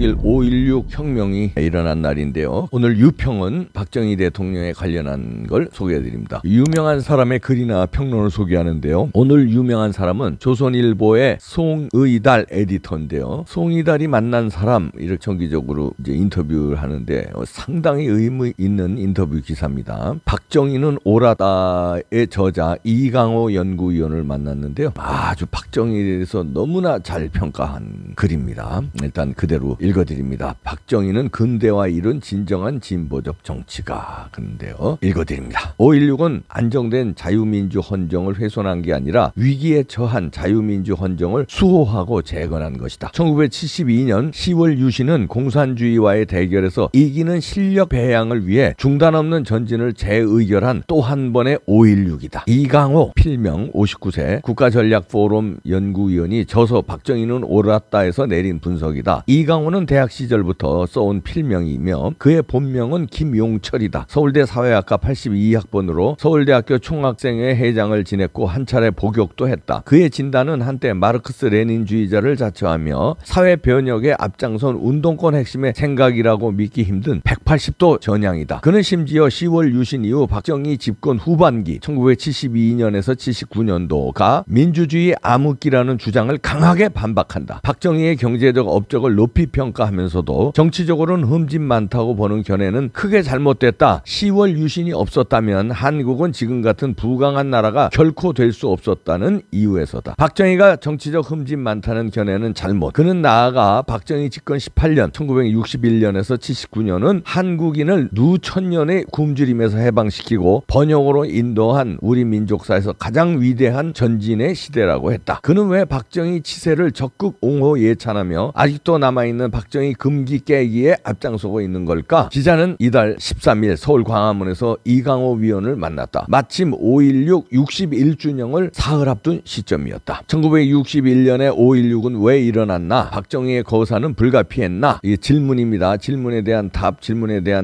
16일 5.16 혁명이 일어난 날인데요. 오늘 유평은 박정희 대통령에 관련한 걸 소개해드립니다. 유명한 사람의 글이나 평론을 소개하는데요. 오늘 유명한 사람은 조선일보의 송의달 에디터인데요. 송의달이 만난 사람 이렇게 정기적으로 이제 인터뷰를 하는데 상당히 의미 있는 인터뷰 기사입니다. 박정희는 옳았다의 저자 이강호 연구위원을 만났는데요. 아주 박정희에 대해서 너무나 잘 평가한 글입니다. 일단 그대로 읽어드립니다. 박정희는 근대화 이룬 진정한 진보적 정치가. 그런데요, 읽어드립니다. 5.16은 안정된 자유민주 헌정을 훼손한 게 아니라 위기에 처한 자유민주 헌정을 수호하고 재건한 것이다. 1972년 10월 유신은 공산주의와의 대결에서 이기는 실력 배양을 위해 중단 없는 전진을 재의결한 또 한 번의 5.16이다. 이강호 필명 59세 국가전략포럼 연구위원이 저서 박정희는 옳았다에서 내린 분석이다. 이강호는 대학 시절부터 써온 필명이며 그의 본명은 김용철이다. 서울대 사회학과 82학번으로 서울대학교 총학생회 회장을 지냈고 한 차례 복역도 했다. 그의 진단은 한때 마르크스 레닌주의자를 자처하며 사회 변혁에 앞장선 운동권 핵심의 생각이라고 믿기 힘든 180도 전향이다. 그는 심지어 10월 유신 이후 박정희 집권 후반기 1972년에서 79년도가 민주주의 암흑기라는 주장을 강하게 반박한다. 박정희의 경제적 업적을 높이 평가하면서도 정치적으로는 흠집 많다고 보는 견해는 크게 잘못됐다. 10월 유신이 없었다면 한국은 지금 같은 부강한 나라가 결코 될 수 없었다는 이유에서다. 박정희가 정치적 흠집 많다는 견해는 잘못. 그는 나아가 박정희 집권 18년 1961년에서 79년은 한국인을 누천년의 굶주림에서 해방시키고 번영으로 인도한 우리 민족사에서 가장 위대한 전진의 시대라고 했다. 그는 왜 박정희 치세를 적극 옹호 예찬하며 아직도 남아있는 박정희 금기 깨기에 앞장서고 있는 걸까? 기자는 이달 13일 서울 광화문에서 이강호 위원을 만났다. 마침 5.16 61주년을 사흘 앞둔 시점이었다. 1961년에 5.16은 왜 일어났나? 박정희의 거사는 불가피했나? 이게 질문입니다. 질문에 대한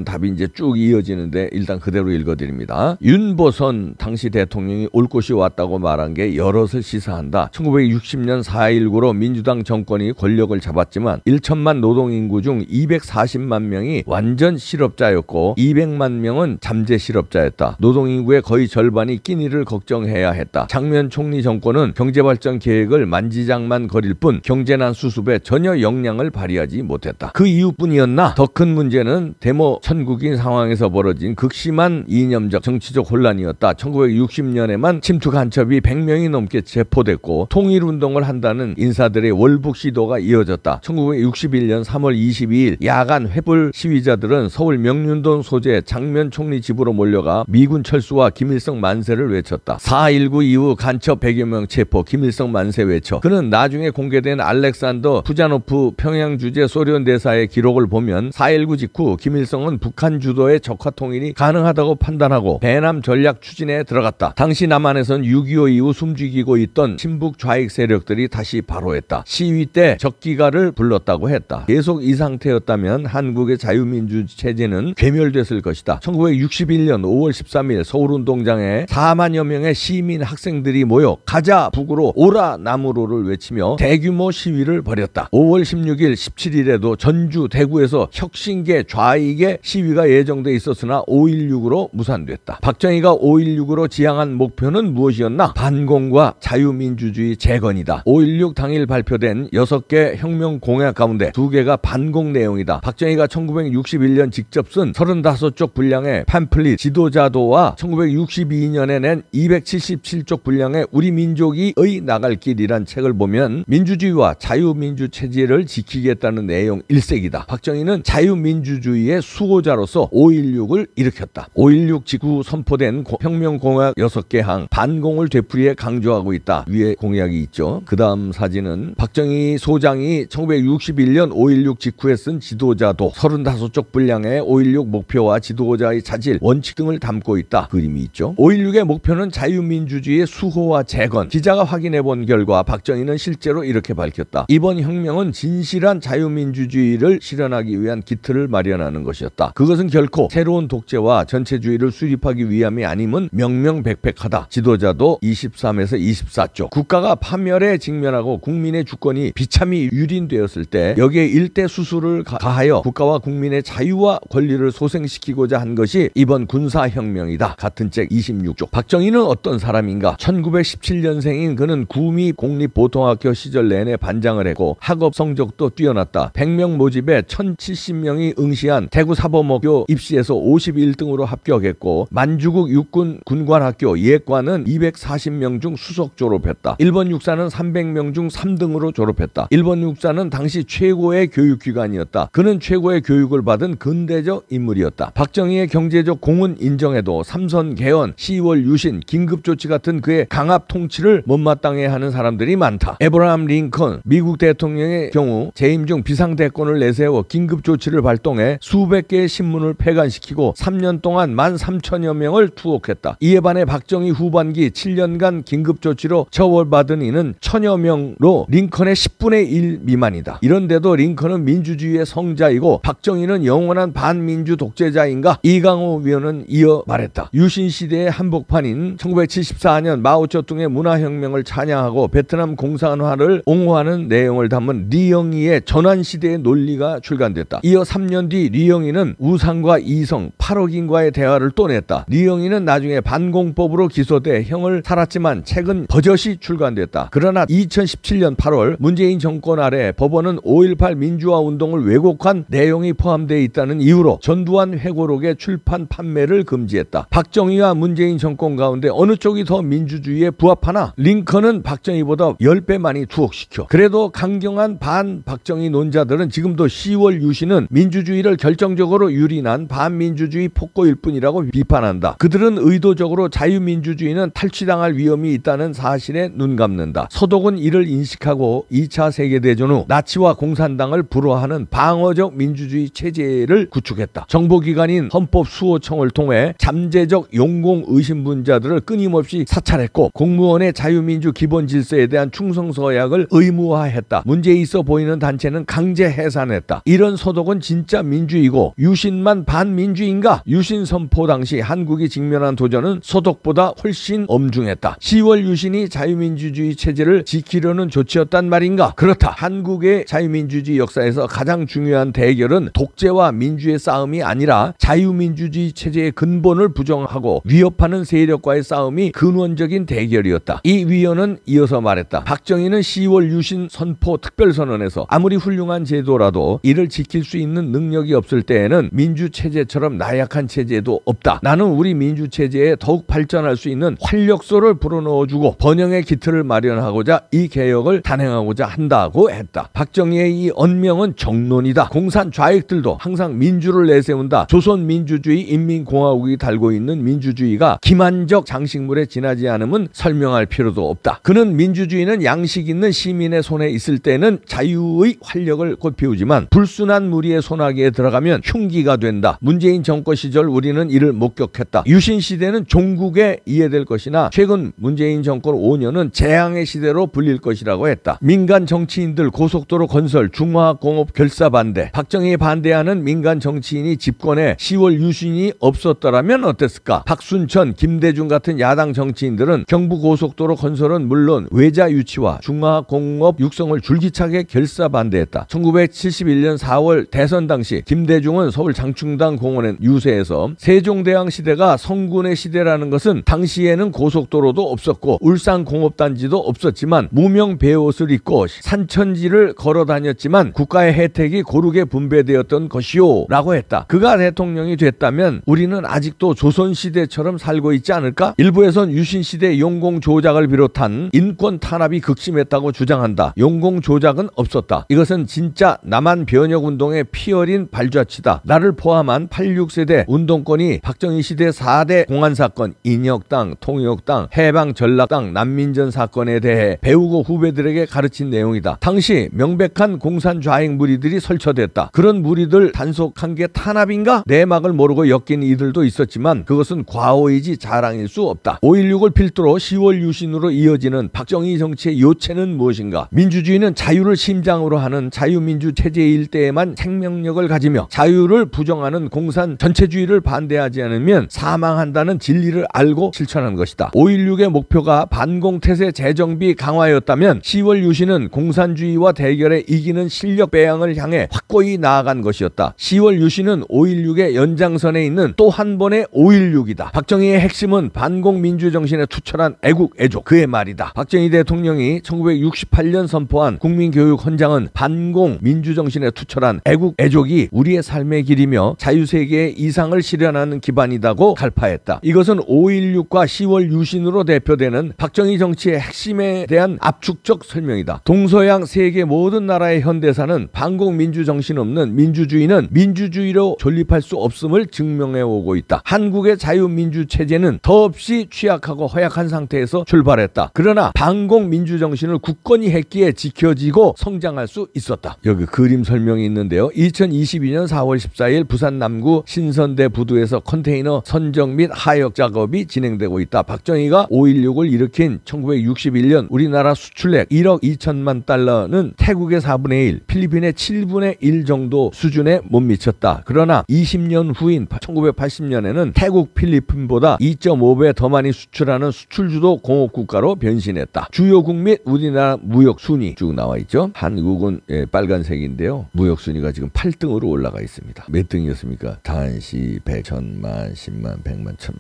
답이 이제 쭉 이어지는데 일단 그대로 읽어드립니다. 윤보선 당시 대통령이 올 것이 왔다고 말한 게 여럿을 시사한다. 1960년 4.19로 민주당 정권이 권력을 잡았지만 1천만 노동인구 중 240만 명이 완전 실업자였고 200만 명은 잠재 실업자였다. 노동인구의 거의 절반이 끼니를 걱정해야 했다. 장면 총리 정권은 경제발전 계획을 만지작만 거릴 뿐 경제난 수습에 전혀 역량을 발휘하지 못했다. 그 이유뿐이었나? 더 큰 문제는 데모 천국인 상황에서 벌어진 극심한 이념적 정치적 혼란이었다. 1960년에만 침투 간첩이 100명이 넘게 체포됐고 통일운동을 한다는 인사들의 월북 시도가 이어졌다. 1961년 3월 22일 야간 회불 시위자들은 서울 명륜동 소재 장면 총리 집으로 몰려가 미군 철수와 김일성 만세를 외쳤다. 4.19 이후 간첩 100여 명 체포, 김일성 만세 외쳐. 그는 나중에 공개된 알렉산더 푸자노프 평양주재 소련 대사의 기록을 보면 4.19 직후 김일성은 북한 주도의 적화 통일이 가능하다고 판단하고 대남 전략 추진에 들어갔다. 당시 남한에선 6.25 이후 숨죽이고 있던 친북 좌익 세력들이 다시 발호했다. 시위 때 적기가를 불렀다고 했다. 계속 이 상태였다면 한국의 자유민주 체제는 괴멸됐을 것이다. 1961년 5월 13일 서울운동장에 4만여 명의 시민 학생들이 모여 가자 북으로 오라 남으로를 외치며 대규모 시위를 벌였다. 5월 16일 17일에도 전주 대구에서 혁신계 좌익의 시위가 예정돼 있었으나 5.16으로 무산됐다. 박정희가 5.16으로 지향한 목표는 무엇이었나? 반공과 자유민주주의 재건이다. 5.16 당일 발표된 6개 혁명 공약 가운데 2개가 반공 내용이다. 박정희가 1961년 직접 쓴 35쪽 분량의 팜플릿 지도자도와 1962년에 낸 277쪽 분량의 우리 민족이 나갈 길이란 책을 보면 민주주의와 자유민주 체제를 지키겠다는 내용 일색이다. 박정희는 자유민주주의의 수호자로서 5.16을 일으켰다. 5.16 직후 선포된 혁명공약 6개 항 반공을 되풀이해 강조하고 있다. 위에 공약이 있죠. 그 다음 사진은 박정희 소장이 1961년 5.16 직후에 쓴 지도자도 35쪽 분량의 5.16 목표와 지도자의 자질, 원칙 등을 담고 있다. 그림이 있죠. 5.16의 목표는 자유민주주의의 수호와 재건. 기자가 확인해 본 결과 박정희는 실제로 이렇게 밝혔다. 이번 혁명은 진실한 자유민주주의를 실현하기 위한 기틀을 마련하는 것이었다. 그것은 결코 새로운 독재와 전체주의를 수립하기 위함이 아님은 명명백백하다. 지도자도 23에서 24쪽. 국가가 파멸에 직면하고 국민의 주권이 비참히 유린되었을 때 여기에 민주주의에 일대 수술을 가하여 국가와 국민의 자유와 권리를 소생시키고자 한 것이 이번 군사혁명이다. 같은 책 26쪽. 박정희는 어떤 사람인가? 1917년생인 그는 구미 공립보통학교 시절 내내 반장을 했고 학업 성적도 뛰어났다. 100명 모집에 1070명이 응시한 대구 사범학교 입시에서 51등으로 합격했고 만주국 육군 군관학교 예과는 240명 중 수석 졸업했다. 일본 육사는 300명 중 3등으로 졸업했다. 일본 육사는 당시 최고의 교육기관이었다. 그는 최고의 교육을 받은 근대적 인물이었다. 박정희의 경제적 공은 인정해도 삼선 개헌, 10월 유신, 긴급조치 같은 그의 강압 통치를 못마땅해하는 사람들이 많다. 에브라함 링컨 미국 대통령의 경우 재임 중 비상대권을 내세워 긴급조치를 발동해 수백 개의 신문을 폐간시키고 3년 동안 13,000여 명을 투옥했다. 이에 반해 박정희 후반기 7년간 긴급조치로 처벌받은 이는 1000여 명로 링컨의 10분의 1 미만이다. 이런데도 링컨은 민주주의의 성자이고 박정희는 영원한 반민주 독재자인가? 이강호 위원은 이어 말했다. 유신시대의 한복판인 1974년 마오쩌둥의 문화혁명을 찬양하고 베트남 공산화를 옹호하는 내용을 담은 리영이의 전환시대의 논리가 출간됐다. 이어 3년 뒤 리영이는 우상과 이성, 8억인과의 대화를 또 냈다. 리영이는 나중에 반공법으로 기소돼 형을 살았지만 책은 버젓이 출간됐다. 그러나 2017년 8월 문재인 정권 아래 법원은 5.18 민주화 운동을 왜곡한 내용이 포함되어 있다는 이유로 전두환 회고록의 출판 판매를 금지했다. 박정희와 문재인 정권 가운데 어느 쪽이 더 민주주의에 부합하나? 링컨은 박정희보다 10배 많이 투옥시켜. 그래도 강경한 반박정희 논자들은 지금도 10월 유신은 민주주의를 결정적으로 유린한 반민주주의 폭거일 뿐이라고 비판한다. 그들은 의도적으로 자유민주주의는 탈취당할 위험이 있다는 사실에 눈감는다. 서독은 이를 인식하고 2차 세계대전 후 나치와 공산당을 불허하는 방어적 민주주의 체제를 구축했다. 정보기관인 헌법수호청을 통해 잠재적 용공 의심분자들을 끊임없이 사찰했고 공무원의 자유민주 기본질서에 대한 충성서약을 의무화했다. 문제 있어 보이는 단체는 강제 해산했다. 이런 서독은 진짜 민주이고 유신만 반민주인가? 유신 선포 당시 한국이 직면한 도전은 서독보다 훨씬 엄중했다. 10월 유신이 자유민주주의 체제를 지키려는 조치였단 말인가? 그렇다. 한국의 자유민주주의 역사에서 가장 중요한 대결은 독재와 민주의 싸움이 아니라 자유민주주의 체제의 근본을 부정하고 위협하는 세력과의 싸움이 근원적인 대결이었다. 이 위원은 이어서 말했다. 박정희는 10월 유신 선포 특별선언에서 아무리 훌륭한 제도라도 이를 지킬 수 있는 능력이 없을 때에는 민주체제처럼 나약한 체제도 없다. 나는 우리 민주체제에 더욱 발전할 수 있는 활력소를 불어넣어주고 번영의 기틀을 마련하고자 이 개혁을 단행하고자 한다고 했다. 박정희의 이 언명은 정론이다. 공산 좌익들도 항상 민주를 내세운다. 조선민주주의 인민공화국이 달고 있는 민주주의가 기만적 장식물에 지나지 않음은 설명할 필요도 없다. 그는 민주주의는 양식 있는 시민의 손에 있을 때는 자유의 활력을 꽃피우지만 불순한 무리의 손아귀에 들어가면 흉기가 된다. 문재인 정권 시절 우리는 이를 목격했다. 유신 시대는 종국에 이해될 것이나 최근 문재인 정권 5년은 재앙의 시대로 불릴 것이라고 했다. 민간 정치인들 고속도로 건설, 중화공업 결사 반대. 박정희에 반대하는 민간 정치인이 집권해 10월 유신이 없었더라면 어땠을까? 박순천, 김대중 같은 야당 정치인들은 경부고속도로 건설은 물론 외자 유치와 중화공업 육성을 줄기차게 결사 반대했다. 1971년 4월 대선 당시 김대중은 서울 장충당 공원에 유세에서 세종대왕 시대가 성군의 시대라는 것은 당시에는 고속도로도 없었고 울산공업단지도 없었지만 무명 베옷을 입고 산천지를 걸어 다녔지만 국가의 혜택이 고르게 분배되었던 것이요 라고 했다. 그가 대통령이 됐다면 우리는 아직도 조선시대처럼 살고 있지 않을까? 일부에선 유신시대 용공조작을 비롯한 인권 탄압이 극심했다고 주장한다. 용공조작은 없었다. 이것은 진짜 남한 변혁운동의 피어린 발자취다. 나를 포함한 86세대 운동권이 박정희 시대 4대 공안사건, 인혁당, 통역당, 해방전락당, 난민전 사건에 대해 배우고 후배들에게 가르친 내용이다. 당시 명백한 공산 좌익 무리들이 설쳐됐다. 그런 무리들 단속한 게 탄압인가? 내막을 모르고 엮인 이들도 있었지만 그것은 과오이지 자랑일 수 없다. 5.16을 필두로 10월 유신으로 이어지는 박정희 정치의 요체는 무엇인가? 민주주의는 자유를 심장으로 하는 자유민주 체제일 때에만 생명력을 가지며 자유를 부정하는 공산 전체주의를 반대하지 않으면 사망한다는 진리를 알고 실천한 것이다. 5.16의 목표가 반공태세 재정비 강화였다면 10월 유신은 공산주의와 대결에 이기는 실력 배양을 향해 확고히 나아간 것이었다. 10월 유신은 5.16의 연장선에 있는 또 한 번의 5.16이다. 박정희의 핵심은 반공민주정신에 투철한 애국 애족, 그의 말이다. 박정희 대통령이 1968년 선포한 국민교육 헌장은 반공민주정신에 투철한 애국 애족이 우리의 삶의 길이며 자유세계의 이상을 실현하는 기반이다고 갈파했다. 이것은 5.16과 10월 유신으로 대표되는 박정희 정치의 핵심에 대한 압축적 설명이다. 동서양 세계 모든 나라의 현대사는 반공민주 정신 없는 민주주의는 민주주의로 존립할 수 없음을 증명해오고 있다. 한국의 자유민주 체제는 더없이 취약하고 허약한 상태에서 출발했다. 그러나 반공민주 정신을 굳건히 했기에 지켜지고 성장할 수 있었다. 여기 그림 설명이 있는데요. 2022년 4월 14일 부산 남구 신선대 부두에서 컨테이너 선정 및 하역 작업이 진행되고 있다. 박정희가 5.16을 일으킨 1961년 우리나라 수출액 1억 2천만 달러는 태국의 4분의 1, 필리핀의 7분의 1 정도 수준에 못 미쳤다. 그러나 20년 후인 1980년에는 태국, 필리핀보다 2.5배 더 많이 수출하는 수출주도 공업국가로 변신했다. 주요국 및 우리나라 무역 순위 쭉 나와 있죠. 한국은 빨간색인데요. 무역 순위가 지금 8등으로 올라가 있습니다. 몇 등이었습니까? 단시, 100, 1000만, 10만, 100만, 1000,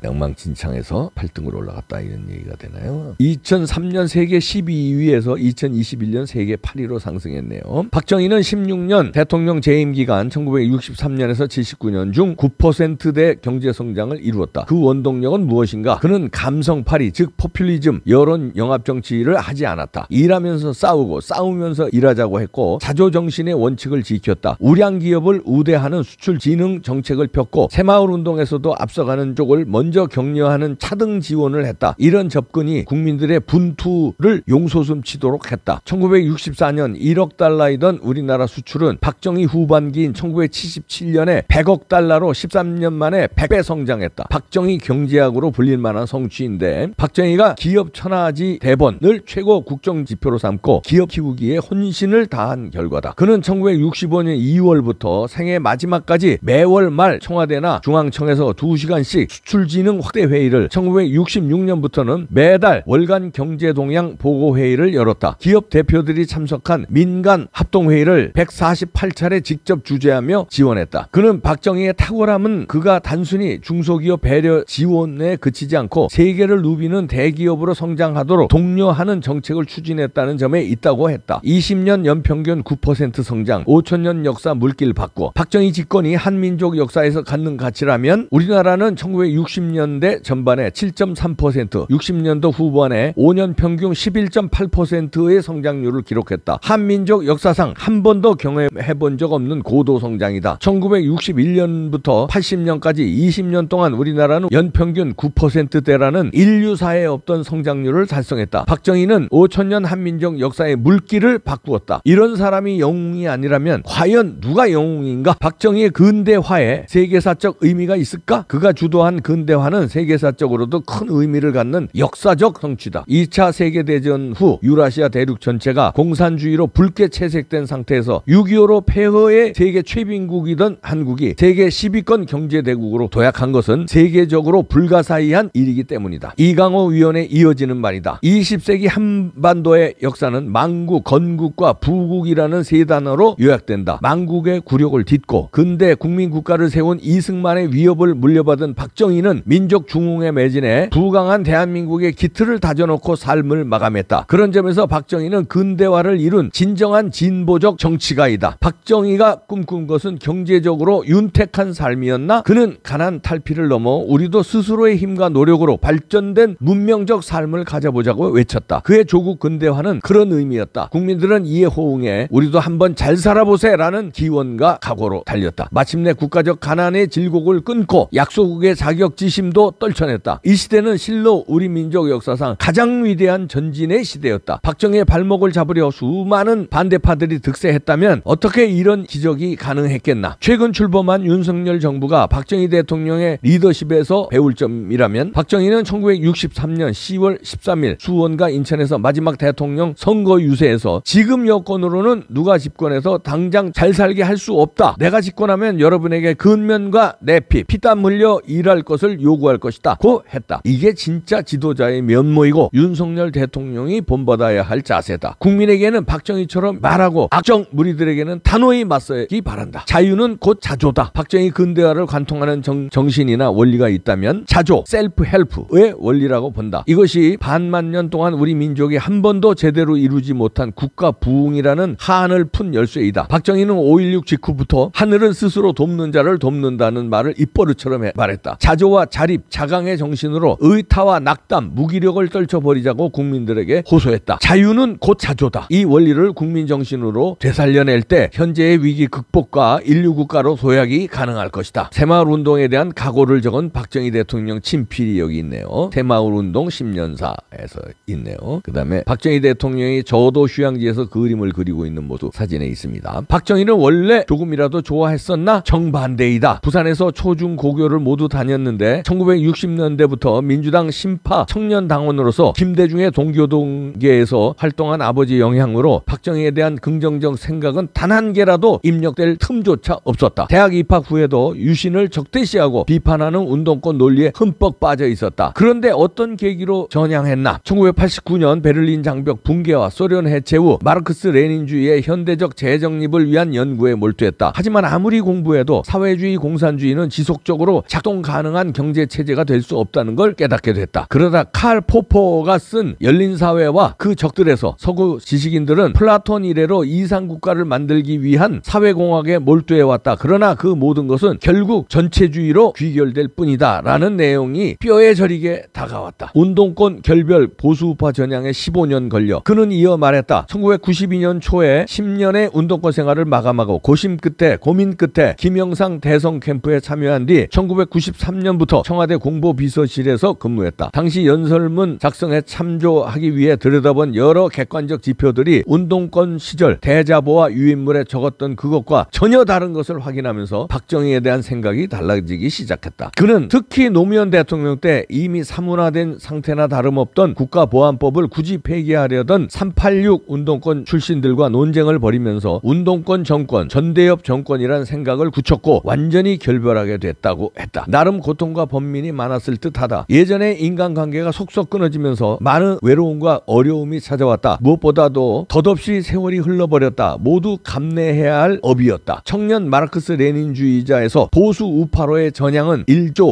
엉망진창해서 8등으로 올라갔다 이런 얘기가 되나요? 2003년 세계 12위에서 2021년 세계 8위로 상승했네요. 박정희는 16년 대통령 재임 기간 1963년에서 79년 중 9%대 경제 성장을 이루었다. 그 원동력은 무엇인가? 그는 감성팔이, 즉 포퓰리즘, 여론 영합 정치를 하지 않았다. 일하면서 싸우고 싸우면서 일하자고 했고 자조정신의 원칙을 지켰다. 우량 기업을 우대하는 수출 진흥 정책을 폈고 새마을 운동에서도 앞서가는 쪽을 먼저 격려하는 차등 지원을 했다. 이런 접근이 국민들의 분투를 용솟음치도록 했다. 1964년 1억 달러이던 우리나라 수출은 박정희 후반기인 1977년에 100억 달러로 13년 만에 100배 성장했다. 박정희 경제학으로 불릴 만한 성취인데 박정희가 기업 천하지 대번을 최고 국정지표로 삼고 기업 키우기에 혼신을 다한 결과다. 그는 1965년 2월부터 생애 마지막까지 매월 말 청와대나 중앙청에서 2시간씩 수출진흥 확대회의를 1966년부터는 매달 월간 경제동향 보고회의를 열었다. 기업 대표들이 참석한 민간 합동회의를 148차례 직접 주재하며 지원했다. 그는 박정희의 탁월함은 그가 단순히 중소기업 배려 지원에 그치지 않고 세계를 누비는 대기업으로 성장하도록 독려하는 정책을 추진했다는 점에 있다고 했다. 20년 연평균 9% 성장, 5천년 역사 물길 바꿔. 박정희 집권이 한민족 역사에서 갖는 가치라면 우리나라는 1960년대 전반에 7.3%, 60년도 후반에 5년 평균 11.8%의 성장률을 기록했다. 한민족 역사상 한 번도 경험해본 적 없는 고도 성장이다. 1961년부터 80년까지 20년 동안 우리나라는 연평균 9%대라는 인류사에 없던 성장률을 달성했다. 박정희는 5천년 한민족 역사의 물길을 바꾸었다. 이런 사람이 영웅이 아니라면 과연 누가 영웅인가? 박정희의 근대화에 세계사적 의미가 있을까? 그가 주도한 근대화는 세계사적으로도 큰 의미를 갖는 역사적 성취다. 2차 세계대전 후 유라시아 대륙 전체가 공산주의로 붉게 채색된 상태에서 6.25로 폐허의 세계 최빈국이던 한국이 세계 10위권 경제대국으로 도약한 것은 세계적으로 불가사의한 일이기 때문이다. 이강호 위원에 이어지는 말이다. 20세기 한반도의 역사는 망국, 건국과 부국이라는 세 단어로 요약된다. 망국의 굴욕을 딛고 근대 국민국가를 세운 이승만의 위협을 물려받은 박정희는 민족 중흥에 매진해 부강한 대한민국의 기틀을 다져놓고 삶을 마감했다. 그런 점에서 박정희는 근대화를 이룬 진정한 진보적 정치가이다. 박정희가 꿈꾼 것은 경제적으로 윤택한 삶이었나? 그는 가난 탈피를 넘어 우리도 스스로의 힘과 노력으로 발전된 문명적 삶을 가져보자고 외쳤다. 그의 조국 근대화는 그런 의미였다. 국민들은 이에 호응해 우리도 한번 잘 살아보세 라는 기원과 각오로 달렸다. 마침내 국가적 가난의 질곡을 끊고 약소국의 자격지심도 떨쳐냈다. 이 시대는 실로 우리 민족 역사상 가장 위대한 전진의 시대였다. 박정희의 발목을 잡으려 수많은 반대파들이 득세했다면 어떻게 이런 기적이 가능했겠나? 최근 출범한 윤석열 정부가 박정희 대통령의 리더십에서 배울 점이라면 박정희는 1963년 10월 13일 수원과 인천에서 마지막 대통령 선거 유세에서 지금 여건으로는 누가 집권해서 당장 잘 살게 할 수 없다. 내가 집권하면 여러분에게 근면과 내피, 피땀 흘려 일할 것을 요구할 것이다. 고 했다. 이게 진짜 지도자의 면모이고 윤석열 대통령이 본받아야 할 자세다. 국민에게는 박정희처럼 이처럼 말하고 악정 무리들에게는 단호히 맞서기 바란다. 자유는 곧 자조다. 박정희 근대화를 관통하는 정신이나 원리가 있다면 자조, 셀프 헬프의 원리라고 본다. 이것이 반만 년 동안 우리 민족이 한 번도 제대로 이루지 못한 국가 부흥이라는 한을 푼 열쇠이다. 박정희는 5.16 직후부터 하늘은 스스로 돕는 자를 돕는다는 말을 입버릇처럼 말했다. 자조와 자립, 자강의 정신으로 의타와 낙담, 무기력을 떨쳐버리자고 국민들에게 호소했다. 자유는 곧 자조다. 이 원리를 국민 정신으로 되살려낼 때 현재의 위기 극복과 인류 국가로 도약이 가능할 것이다. 새마을 운동에 대한 각오를 적은 박정희 대통령 친필이 여기 있네요. 새마을 운동 10년사에서 있네요. 그 다음에 박정희 대통령이 저도 휴양지에서 그림을 그리고 있는 모습 사진에 있습니다. 박정희는 원래 조금이라도 좋아했었나? 정반대이다. 부산에서 초중 고교를 모두 다녔는데 1960년대부터 민주당 신파 청년당원으로서 김대중의 동교동계에서 활동한 아버지 영향으로 박정희에 대한 긍정적 생각은 단 한 개라도 입력될 틈조차 없었다. 대학 입학 후에도 유신을 적대시하고 비판하는 운동권 논리에 흠뻑 빠져 있었다. 그런데 어떤 계기로 전향했나? 1989년 베를린 장벽 붕괴와 소련 해체 후 마르크스 레닌주의의 현대적 재정립을 위한 연구에 몰두했다. 하지만 아무리 공부해도 사회주의 공산주의는 지속적으로 작동 가능한 경제체제가 될 수 없다는 걸 깨닫게 됐다. 그러다 칼 포퍼가 쓴 열린사회와 그 적들에서 서구 지식인들은 플라톤 이래로 이상국가를 만들기 위한 사회공학에 몰두해왔다. 그러나 그 모든 것은 결국 전체주의로 귀결될 뿐이다 라는 내용이 뼈에 저리게 다가왔다. 운동권 결별 보수우파 전향에 15년 걸려 그는 이어 말했다. 1992년 초에 10년의 운동권 생활을 마감하고 고심 끝에 고민 끝에 김영삼 대선 캠프에 참여한 뒤 1993년부터 청와대 공보비서실에서 근무했다. 당시 연설문 작성에 참조하기 위해 들여다본 여러 객관적 지표들이 운동권 시절 대자보와 유인물에 적었던 그것과 전혀 다른 것을 확인하면서 박정희에 대한 생각이 달라지기 시작했다. 그는 특히 노무현 대통령 때 이미 사문화된 상태나 다름없던 국가보안법을 굳이 폐기하려던 386 운동권 출신들과 논쟁을 벌이면서 운동권 정권, 전대협 정권이란 생각을 굳혔고 완전히 결별하게 됐다고 했다. 나름 고통과 번민이 많았을 듯하다. 예전에 인간관계가 속속 끊어지면서 많은 외로움과 어려움이 찾아왔다. 무엇보다도 덧없이 세월이 흘러버렸다. 모두 감내해야 할 업이었다. 청년 마르크스 레닌주의자에서 보수 우파로의 전향은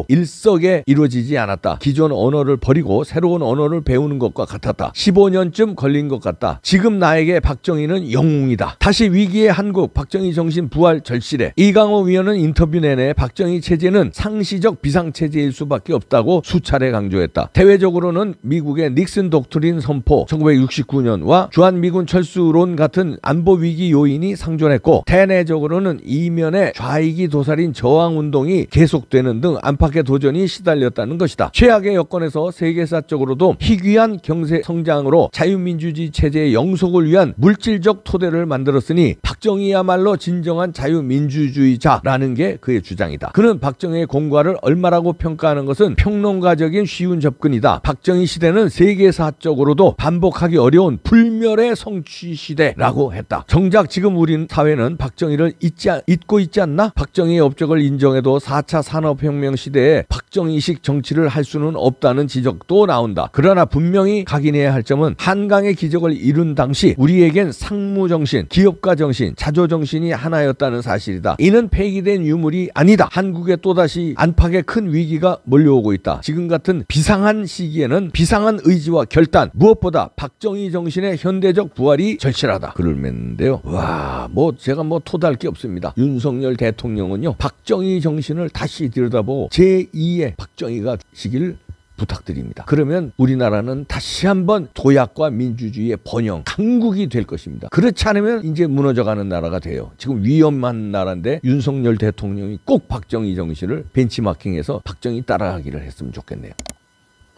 일석에 이루어지지 않았다. 기존 언어를 버리고 새로운 언어를 배우는 것과 같았다. 15년쯤 걸린 것 같다. 지금 나에게 박정희는 영웅이다. 다시 위기의 한국, 박정희 정신 부활 절실해. 이강호 위원은 인터뷰 내내 박정희 체제는 상시적 비상체제일 수밖에 없다고 수차례 강조했다. 대외적으로는 미국의 닉슨 독트린 선포 1969년과 주한미군 철수론 같은 안보위기 요인이 상존했고 대내적으로는 이면의 좌익이 도살인 저항운동이 계속되는 등 안팎의 도전이 시달렸다는 것이다. 최악의 여건에서 세계사적으로도 희귀한 경제 성장으로 자유민주주의 체제의 영속을 위한 물질적 토대를 만들었으니 박정희야말로 진정한 자유민주주의자라는 게 그의 주장이다. 그는 박정희의 공과를 얼마라고 평가하는 것은 평론가적인 쉬운 접근이다. 박정희 시대는 세계사적으로도 반복하기 어려운 불멸의 성취 시대라고 했다. 정작 지금 우리 사회는 박정희를 잊고 있지 않나? 박정희의 업적을 인정해도 4차 산업혁명 시대에 박정희식 정치를 할 수는 없다는 지적도 나온다. 그러나 분명히 각인해야 할 점은 한강의 기적을 이룬 당시 우리에겐 상무정신, 기업가정신, 자조정신이 하나였다는 사실이다. 이는 폐기된 유물이 아니다. 한국에 또다시 안팎의 큰 위기가 몰려오고 있다. 지금 같은 비상한 시기에는 비상한 의지와 결단, 무엇보다 박정희 정신의 현대적 부활이 절실하다. 글을 맺는데요. 와, 제가 토달할 게 없습니다. 윤석열 대통령은요, 박정희 정신을 다시 들여다보고 제2의 박정희가 시길 부탁드립니다. 그러면 우리나라는 다시 한번 도약과 민주주의의 번영, 강국이 될 것입니다. 그렇지 않으면 이제 무너져가는 나라가 돼요. 지금 위험한 나라인데 윤석열 대통령이 꼭 박정희 정신을 벤치마킹해서 박정희 따라하기를 했으면 좋겠네요.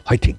화이팅!